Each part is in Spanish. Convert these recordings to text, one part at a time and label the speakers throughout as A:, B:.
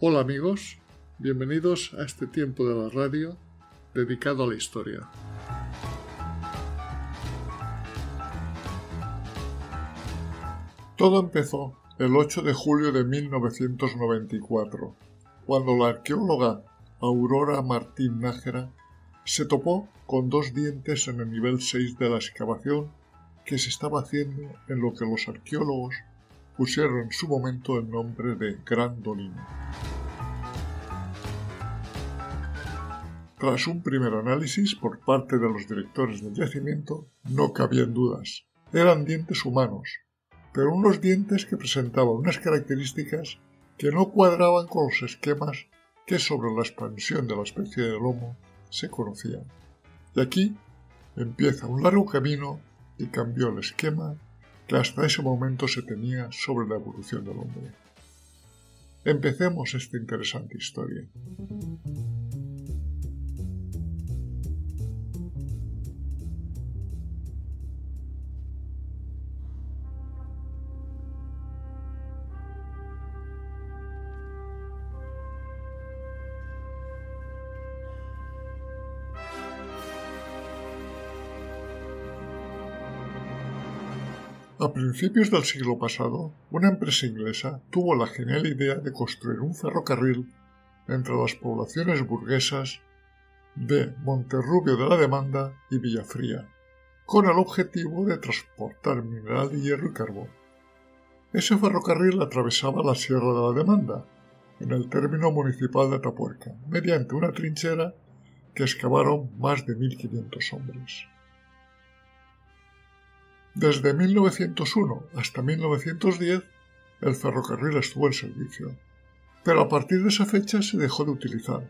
A: Hola amigos, bienvenidos a este tiempo de la radio dedicado a la historia. Todo empezó el 8 de julio de 1994, cuando la arqueóloga Aurora Martín Nájera se topó con dos dientes en el nivel 6 de la excavación que se estaba haciendo en lo que los arqueólogos pusieron en su momento el nombre de Gran Dolino. Tras un primer análisis por parte de los directores del yacimiento, no cabían dudas. Eran dientes humanos, pero unos dientes que presentaban unas características que no cuadraban con los esquemas que sobre la expansión de la especie de lomo se conocían. Y aquí empieza un largo camino y cambió el esquema que hasta ese momento se tenía sobre la evolución del hombre. Empecemos esta interesante historia. A principios del siglo pasado, una empresa inglesa tuvo la genial idea de construir un ferrocarril entre las poblaciones burguesas de Monterrubio de la Demanda y Villafría, con el objetivo de transportar mineral de hierro y carbón. Ese ferrocarril atravesaba la Sierra de la Demanda, en el término municipal de Atapuerca, mediante una trinchera que excavaron más de 1.500 hombres. Desde 1901 hasta 1910 el ferrocarril estuvo en servicio, pero a partir de esa fecha se dejó de utilizar,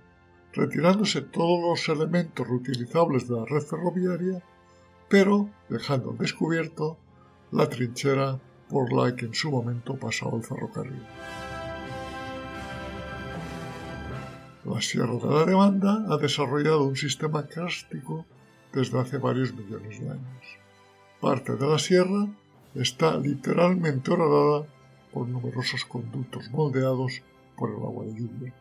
A: retirándose todos los elementos reutilizables de la red ferroviaria, pero dejando al descubierto la trinchera por la que en su momento pasaba el ferrocarril. La Sierra de la Demanda ha desarrollado un sistema kárstico desde hace varios millones de años. Parte de la sierra está literalmente horadada por numerosos conductos moldeados por el agua de lluvia.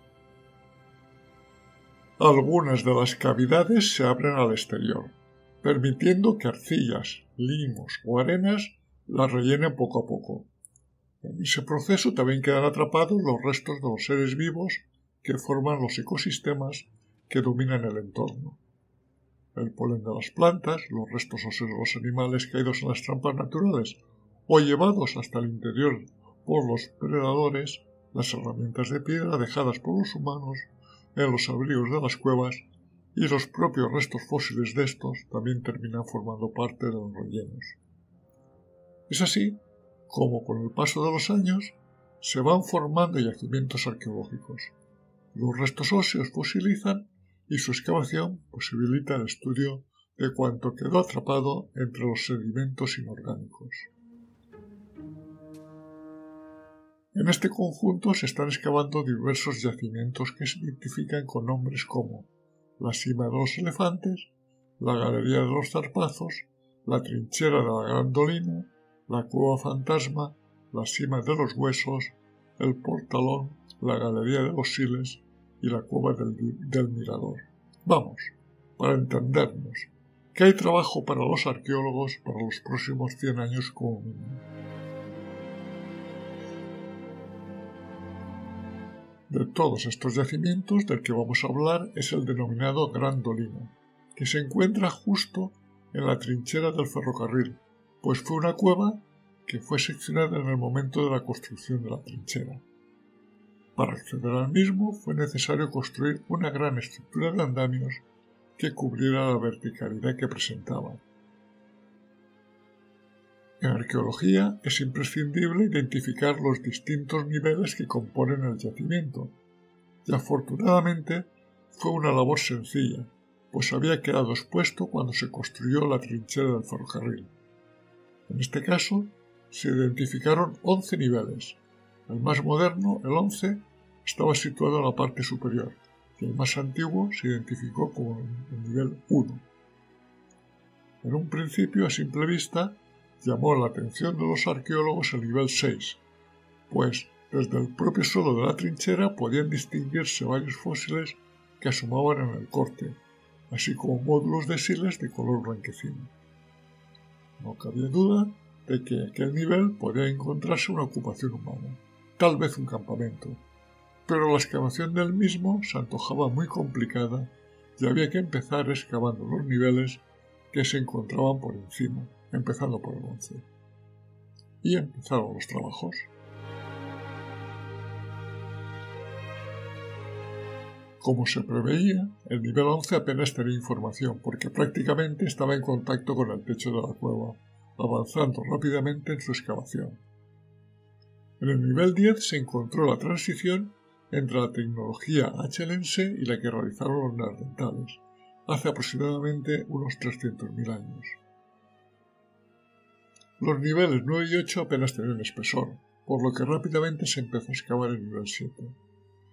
A: Algunas de las cavidades se abren al exterior, permitiendo que arcillas, limos o arenas las rellenen poco a poco. En ese proceso también quedan atrapados los restos de los seres vivos que forman los ecosistemas que dominan el entorno. El polen de las plantas, los restos óseos de los animales caídos en las trampas naturales o llevados hasta el interior por los predadores, las herramientas de piedra dejadas por los humanos en los abrigos de las cuevas y los propios restos fósiles de estos también terminan formando parte de los rellenos. Es así como con el paso de los años se van formando yacimientos arqueológicos. Los restos óseos fosilizan y su excavación posibilita el estudio de cuanto quedó atrapado entre los sedimentos inorgánicos. En este conjunto se están excavando diversos yacimientos que se identifican con nombres como la Cima de los Elefantes, la Galería de los Zarpazos, la Trinchera de la Gran Dolina, la Cueva Fantasma, la Cima de los Huesos, el Portalón, la Galería de los Siles y la Cueva del Mirador. Vamos, para entendernos, que hay trabajo para los arqueólogos para los próximos 100 años como mínimo. De todos estos yacimientos, del que vamos a hablar es el denominado Gran Dolino, que se encuentra justo en la trinchera del ferrocarril, pues fue una cueva que fue seccionada en el momento de la construcción de la trinchera. Para acceder al mismo fue necesario construir una gran estructura de andamios que cubriera la verticalidad que presentaba. En arqueología es imprescindible identificar los distintos niveles que componen el yacimiento, y afortunadamente fue una labor sencilla, pues había quedado expuesto cuando se construyó la trinchera del ferrocarril. En este caso, se identificaron 11 niveles. El más moderno, el 11, estaba situado en la parte superior, y el más antiguo se identificó como el nivel 1. En un principio, a simple vista, llamó la atención de los arqueólogos el nivel 6, pues Desde el propio suelo de la trinchera podían distinguirse varios fósiles que asomaban en el corte, así como módulos de siles de color blanquecino. No cabía duda de que a aquel nivel podía encontrarse una ocupación humana, tal vez un campamento, pero la excavación del mismo se antojaba muy complicada y había que empezar excavando los niveles que se encontraban por encima, empezando por el 11. Y empezaron los trabajos. Como se preveía, el nivel 11 apenas tenía información porque prácticamente estaba en contacto con el techo de la cueva, avanzando rápidamente en su excavación. En el nivel 10 se encontró la transición entre la tecnología Achelense y la que realizaron los neandertales, hace aproximadamente unos 300.000 años. Los niveles 9 y 8 apenas tenían espesor, por lo que rápidamente se empezó a excavar el nivel 7,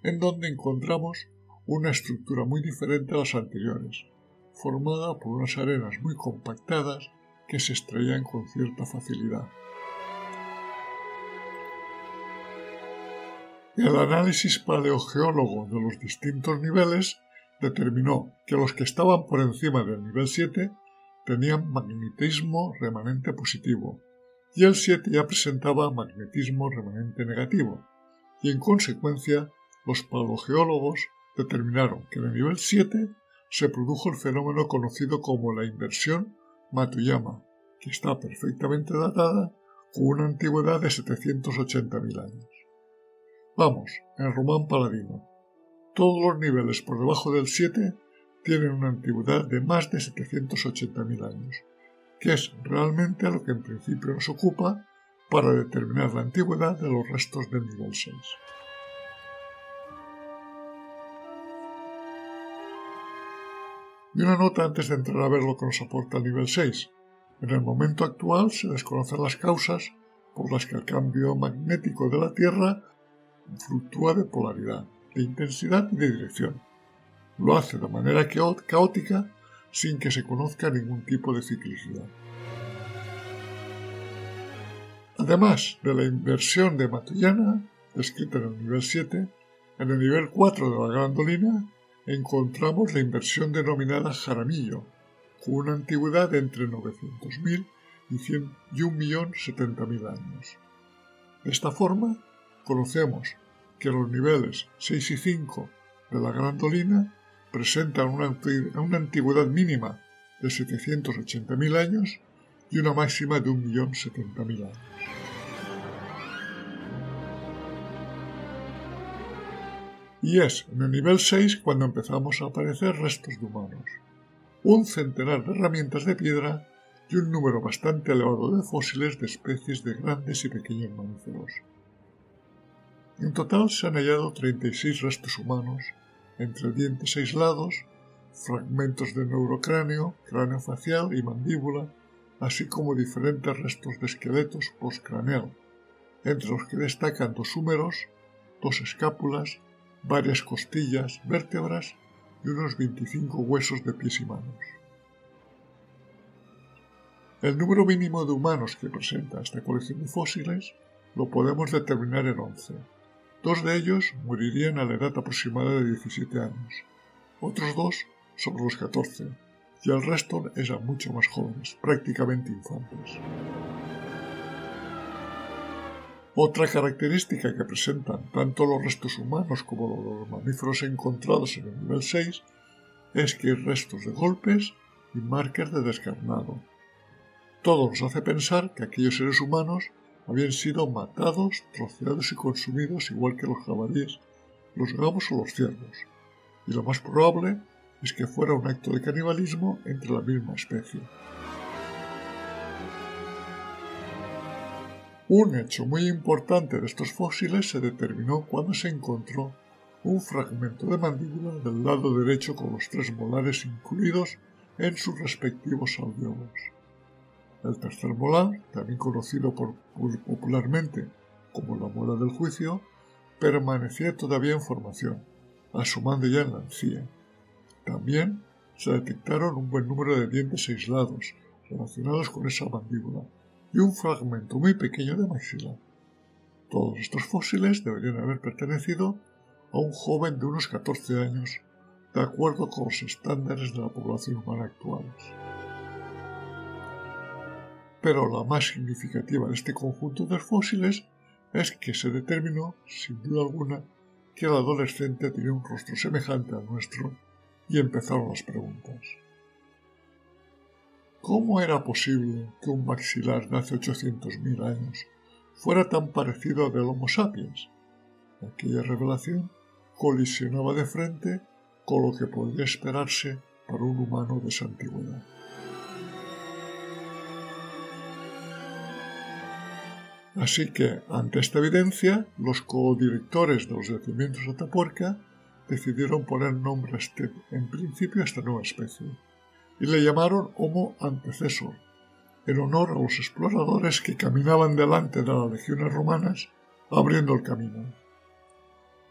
A: en donde encontramos una estructura muy diferente a las anteriores, formada por unas arenas muy compactadas que se extraían con cierta facilidad. El análisis paleogeólogo de los distintos niveles determinó que los que estaban por encima del nivel 7 tenían magnetismo remanente positivo y el 7 ya presentaba magnetismo remanente negativo, y en consecuencia los paleogeólogos determinaron que en el nivel 7 se produjo el fenómeno conocido como la inversión Matuyama, que está perfectamente datada con una antigüedad de 780.000 años. Vamos, en Román Paladino, todos los niveles por debajo del 7 tienen una antigüedad de más de 780.000 años, que es realmente a lo que en principio nos ocupa para determinar la antigüedad de los restos del nivel 6. Y una nota antes de entrar a ver lo que nos aporta el nivel 6. En el momento actual se desconocen las causas por las que el cambio magnético de la Tierra fluctúa de polaridad, de intensidad y de dirección. Lo hace de manera caótica sin que se conozca ningún tipo de ciclicidad. Además de la inversión de Matuyama, descrita en el nivel 7, en el nivel 4 de la Grandolina encontramos la inversión denominada Jaramillo, con una antigüedad de entre 900.000 y 1.070.000 años. De esta forma, conocemos que los niveles 6 y 5 de la Grandolina presentan una antigüedad mínima de 780.000 años y una máxima de 1.070.000 años. Y es en el nivel 6 cuando empezamos a aparecer restos de humanos, un centenar de herramientas de piedra y un número bastante elevado de fósiles de especies de grandes y pequeños mamíferos. En total se han hallado 36 restos humanos, entre dientes aislados, fragmentos de neurocráneo, cráneo facial y mandíbula, así como diferentes restos de esqueletos postcraneal, entre los que destacan 2 húmeros, 2 escápulas, varias costillas, vértebras y unos 25 huesos de pies y manos. El número mínimo de humanos que presenta esta colección de fósiles lo podemos determinar en 11. 2 de ellos morirían a la edad aproximada de 17 años, otros 2 sobre los 14, y el resto eran mucho más jóvenes, prácticamente infantes. Otra característica que presentan tanto los restos humanos como los mamíferos encontrados en el nivel 6 es que hay restos de golpes y marcas de descarnado. Todo nos hace pensar que aquellos seres humanos habían sido matados, troceados y consumidos igual que los jabalíes, los gamos o los ciervos, y lo más probable es que fuera un acto de canibalismo entre la misma especie. Un hecho muy importante de estos fósiles se determinó cuando se encontró un fragmento de mandíbula del lado derecho con los 3 molares incluidos en sus respectivos alvéolos. El tercer molar, también conocido popularmente como la muela del juicio, permanecía todavía en formación, asomando ya en la encía. También se detectaron un buen número de dientes aislados relacionados con esa mandíbula y un fragmento muy pequeño de maxilar. Todos estos fósiles deberían haber pertenecido a un joven de unos 14 años, de acuerdo con los estándares de la población humana actuales. Pero la más significativa de este conjunto de fósiles es que se determinó, sin duda alguna, que el adolescente tenía un rostro semejante al nuestro, y empezaron las preguntas. ¿Cómo era posible que un maxilar de hace 800.000 años fuera tan parecido al del Homo sapiens? Aquella revelación colisionaba de frente con lo que podría esperarse para un humano de esa antigüedad. Así que, ante esta evidencia, los codirectores de los yacimientos de Atapuerca decidieron poner nombre en principio a esta nueva especie, y le llamaron Homo antecessor, en honor a los exploradores que caminaban delante de las legiones romanas, abriendo el camino.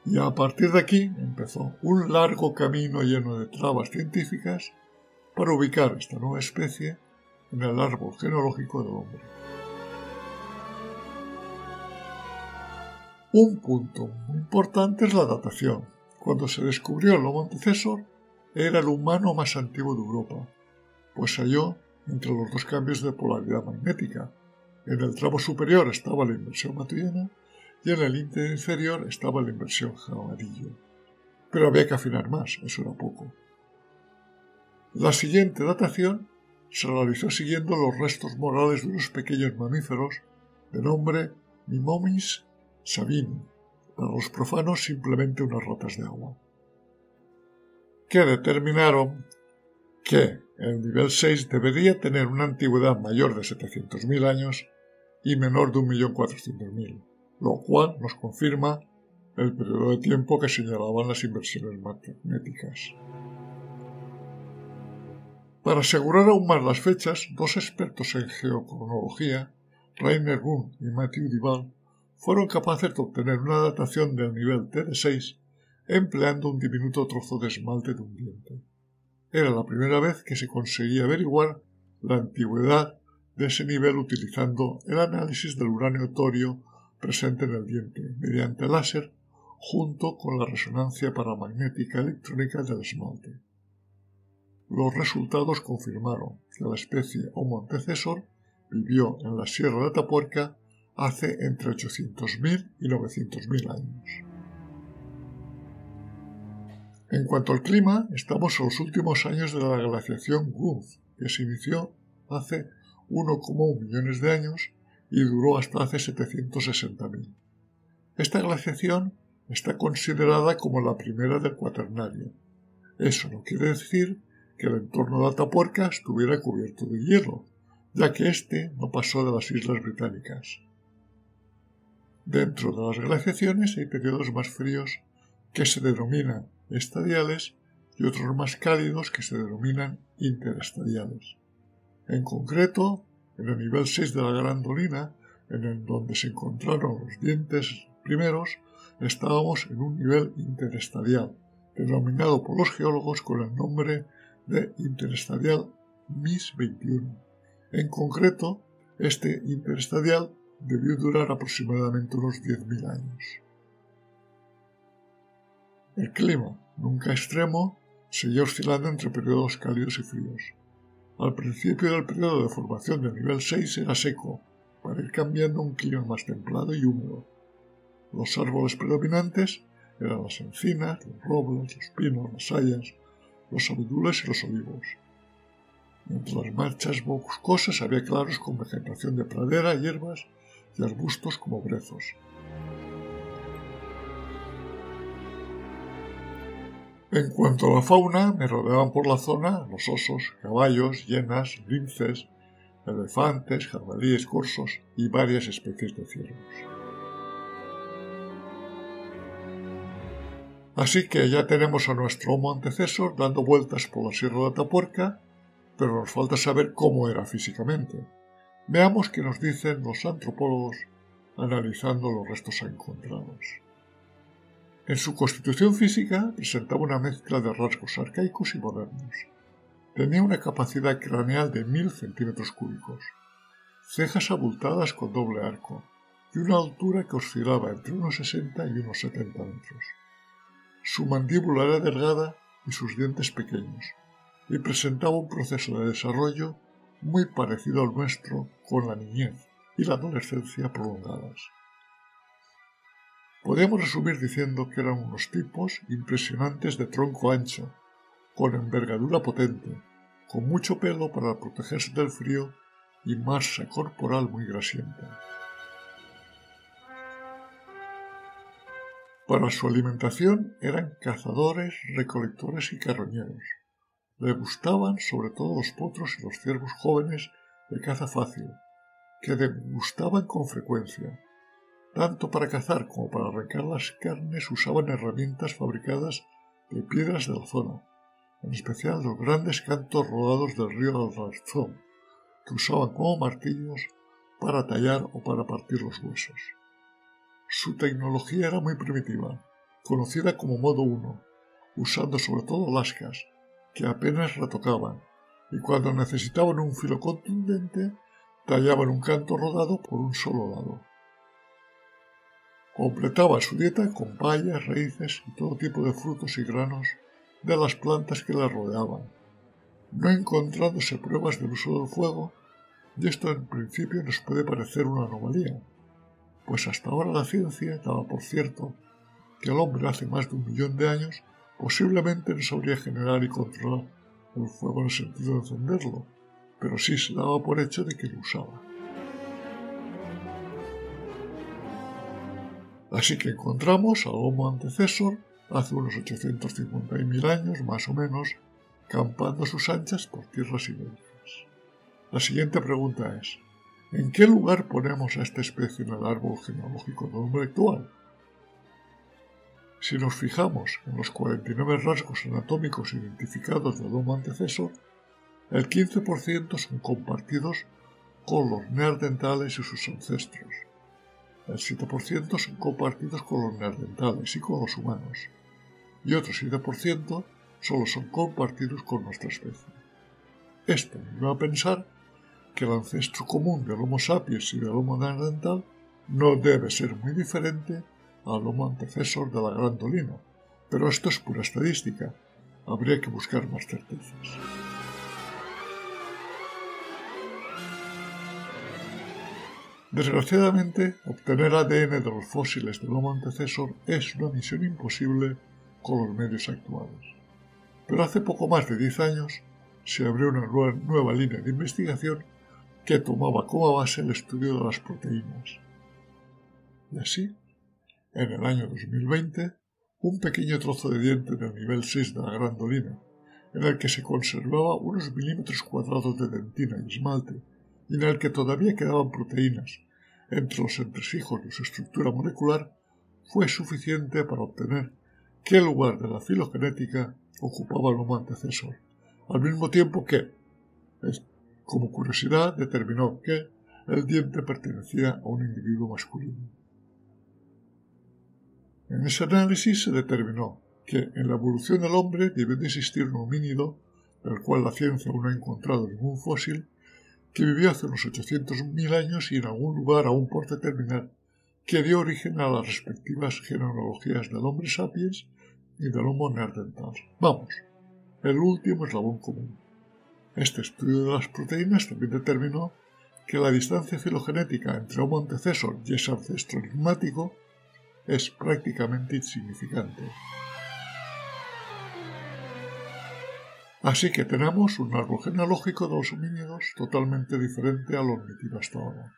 A: Y a partir de aquí empezó un largo camino lleno de trabas científicas para ubicar esta nueva especie en el árbol genealógico del hombre. Un punto muy importante es la datación. Cuando se descubrió el Homo antecessor, era el humano más antiguo de Europa, pues se halló entre los dos cambios de polaridad magnética. En el tramo superior estaba la inversión matuyana y en el índice inferior estaba la inversión jabalillo. Pero había que afinar más, eso era poco. La siguiente datación se realizó siguiendo los restos morales de unos pequeños mamíferos de nombre Mimomis sabini, para los profanos simplemente unas ratas de agua, que determinaron que el nivel 6 debería tener una antigüedad mayor de 700.000 años y menor de 1.400.000, lo cual nos confirma el periodo de tiempo que señalaban las inversiones magnéticas. Para asegurar aún más las fechas, dos expertos en geocronología, Rainer Gunn y Mathieu Duval, fueron capaces de obtener una datación del nivel T de 6 empleando un diminuto trozo de esmalte de un diente. Era la primera vez que se conseguía averiguar la antigüedad de ese nivel utilizando el análisis del uranio torio presente en el diente mediante láser junto con la resonancia paramagnética electrónica del esmalte. Los resultados confirmaron que la especie Homo antecessor vivió en la Sierra de Atapuerca hace entre 800.000 y 900.000 años. En cuanto al clima, estamos en los últimos años de la glaciación Guth, que se inició hace 1,1 millones de años y duró hasta hace 760.000. Esta glaciación está considerada como la primera del Cuaternario. Eso no quiere decir que el entorno de Atapuerca estuviera cubierto de hielo, ya que éste no pasó de las Islas Británicas. Dentro de las glaciaciones hay periodos más fríos que se denominan estadiales y otros más cálidos que se denominan interestadiales. En concreto, en el nivel 6 de la Gran Dolina, en donde se encontraron los dientes primeros, estábamos en un nivel interestadial, denominado por los geólogos con el nombre de interestadial MIS 21. En concreto, este interestadial debió durar aproximadamente unos 10.000 años. El clima, nunca extremo, seguía oscilando entre periodos cálidos y fríos. Al principio del periodo de formación del nivel 6 era seco, para ir cambiando a un clima más templado y húmedo. Los árboles predominantes eran las encinas, los robles, los pinos, las hayas, los abedules y los olivos. Entre las marchas boscosas había claros con vegetación de pradera, hierbas y arbustos como brezos. En cuanto a la fauna, me rodeaban por la zona los osos, caballos, hienas, linces, elefantes, jabalíes, corzos y varias especies de ciervos. Así que ya tenemos a nuestro Homo antecessor dando vueltas por la Sierra de Atapuerca, pero nos falta saber cómo era físicamente. Veamos qué nos dicen los antropólogos analizando los restos encontrados. En su constitución física presentaba una mezcla de rasgos arcaicos y modernos. Tenía una capacidad craneal de 1.000 centímetros cúbicos, cejas abultadas con doble arco, y una altura que oscilaba entre unos 60 y unos 70 metros. Su mandíbula era delgada y sus dientes pequeños, y presentaba un proceso de desarrollo muy parecido al nuestro con la niñez y la adolescencia prolongadas. Podemos resumir diciendo que eran unos tipos impresionantes de tronco ancho, con envergadura potente, con mucho pelo para protegerse del frío y masa corporal muy grasienta. Para su alimentación eran cazadores, recolectores y carroñeros. Les gustaban sobre todo los potros y los ciervos jóvenes de caza fácil, que degustaban con frecuencia. Tanto para cazar como para arrancar las carnes usaban herramientas fabricadas de piedras de la zona, en especial los grandes cantos rodados del río Arlanzón, que usaban como martillos para tallar o para partir los huesos. Su tecnología era muy primitiva, conocida como modo 1, usando sobre todo lascas, que apenas retocaban, y cuando necesitaban un filo contundente, tallaban un canto rodado por un solo lado. Completaba su dieta con bayas, raíces y todo tipo de frutos y granos de las plantas que la rodeaban, no encontrándose pruebas del uso del fuego, y esto en principio nos puede parecer una anomalía, pues hasta ahora la ciencia daba por cierto que el hombre hace más de 1 millón de años posiblemente no sabría generar y controlar el fuego en el sentido de encenderlo, pero sí se daba por hecho de que lo usaba. Así que encontramos al Homo antecesor hace unos 850.000 años, más o menos, campando a sus anchas por tierras ibéricas. La siguiente pregunta es, ¿en qué lugar ponemos a esta especie en el árbol genealógico del hombre actual? Si nos fijamos en los 49 rasgos anatómicos identificados del Homo antecesor, el 15% son compartidos con los neandertales y sus ancestros. El 7% son compartidos con los neandertales y con los humanos, y otro 7% solo son compartidos con nuestra especie. Esto me lleva a pensar que el ancestro común del Homo sapiens y del Homo neandertal no debe ser muy diferente al Homo antecesor de la Grandolina, pero esto es pura estadística, habría que buscar más certezas. Desgraciadamente, obtener ADN de los fósiles del Homo antecesor es una misión imposible con los medios actuales. Pero hace poco más de 10 años se abrió una nueva línea de investigación que tomaba como base el estudio de las proteínas. Y así, en el año 2020, un pequeño trozo de diente del nivel 6 de la Grandolina, en el que se conservaba unos milímetros cuadrados de dentina y esmalte, y en el que todavía quedaban proteínas entre los entresijos de su estructura molecular, fue suficiente para obtener qué lugar de la filogenética ocupaba el Homo antecesor, al mismo tiempo que, como curiosidad, determinó que el diente pertenecía a un individuo masculino. En ese análisis se determinó que en la evolución del hombre debe de existir un homínido, del cual la ciencia aún no ha encontrado ningún fósil, que vivió hace unos 800.000 años y en algún lugar aún por determinar, que dio origen a las respectivas genealogías del Homo sapiens y del Homo neandertal. Vamos, el último eslabón común. Este estudio de las proteínas también determinó que la distancia filogenética entre Homo antecesor y ese ancestro enigmático es prácticamente insignificante. Así que tenemos un árbol genealógico de los homínidos totalmente diferente a lo admitido hasta ahora,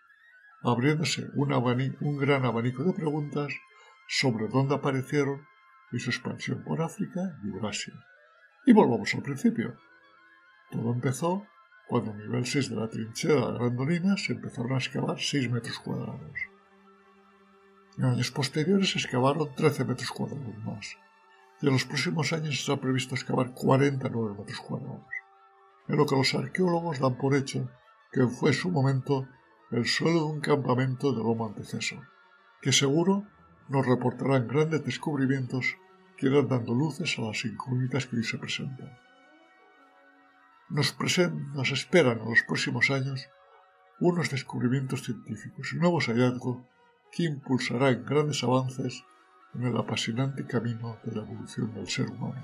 A: abriéndose un gran abanico de preguntas sobre dónde aparecieron y su expansión por África y Eurasia. Y volvamos al principio. Todo empezó cuando en el nivel 6 de la trinchera de la Grandolina se empezaron a excavar 6 metros cuadrados. En años posteriores se excavaron 13 metros cuadrados más, y en los próximos años está previsto excavar 49 metros cuadrados, en lo que los arqueólogos dan por hecho que fue en su momento el suelo de un campamento del Homo antecesor, que seguro nos reportarán grandes descubrimientos que irán dando luces a las incógnitas que hoy se presentan. Nos esperan en los próximos años unos descubrimientos científicos y nuevos hallazgos que impulsará en grandes avances en el apasionante camino de la evolución del ser humano.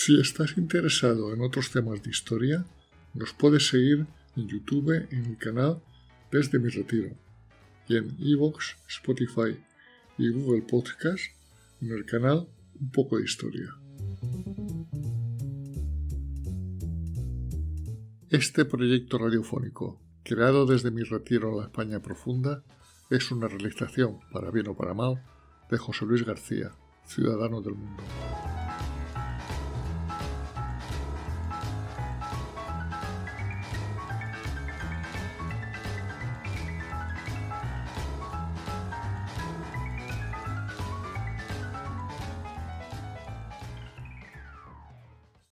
A: Si estás interesado en otros temas de historia, nos puedes seguir en YouTube en mi canal Desde mi Retiro y en iVoox, Spotify y Google Podcast en el canal Un poco de Historia. Este proyecto radiofónico, creado desde mi retiro en la España profunda, es una realización, para bien o para mal, de José Luis García, ciudadano del mundo.